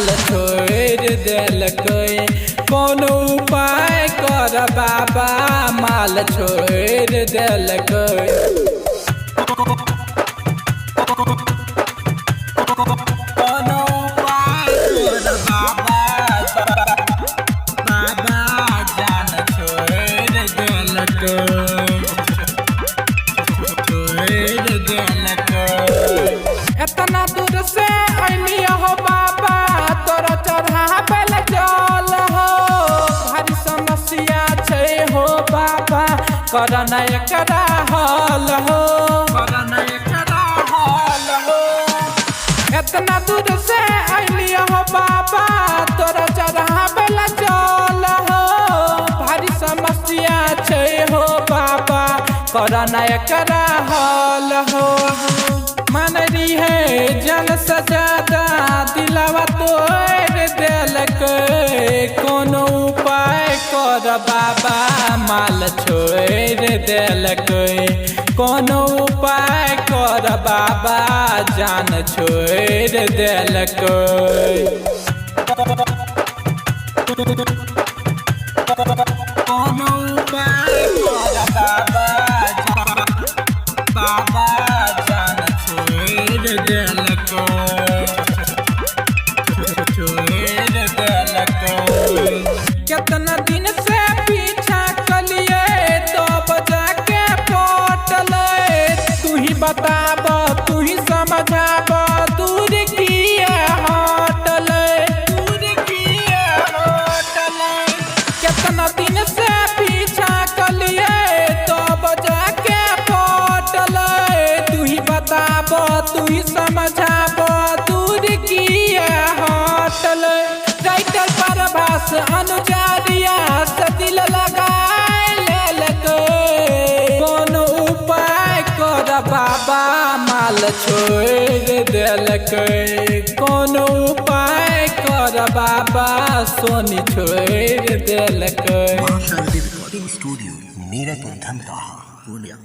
माल छोड़ देलकै। कोनो उपाय कर बाबा माल छोड़ देलकै। इतना दूर से अइली हो बाबा तोरा चढ़ाबल जल हो। भारी समस्या छै हो बाबा करना एकरा हल हो। इतना दूर से अइली हो बाबा तोरा चढ़ाबल जल हो। भारी समस्या छै हो बाबा करना एकरा हल हो। मन रही है जन सजादा दिलावा तोड़ देलकै। कोनो उपाय कर बाबा माल छोड़ देलकै। कोनो उपाय कर बाबा जान छोड़ देलकै। कोनो उपाय कर बाबा कितना दिन से पीछा कलिए तो बजा के पटले। तू ही बताब तू ही समझाब दूर किए हटले। कितना दिन से पीछा कलिए तो बजा के पटले। तू ही बताब तू ही समझाब दूर किए हटले। टाइटल पर भास अनुचारिया से दिल लगाए लेलकै। कोनो उपाय कर बाबा माल छोड़ देलकै। कोनो उपाय कर बाबा सोनी छोड़ देलकै। Recording studio Neeraj Dhamdaha Purnia.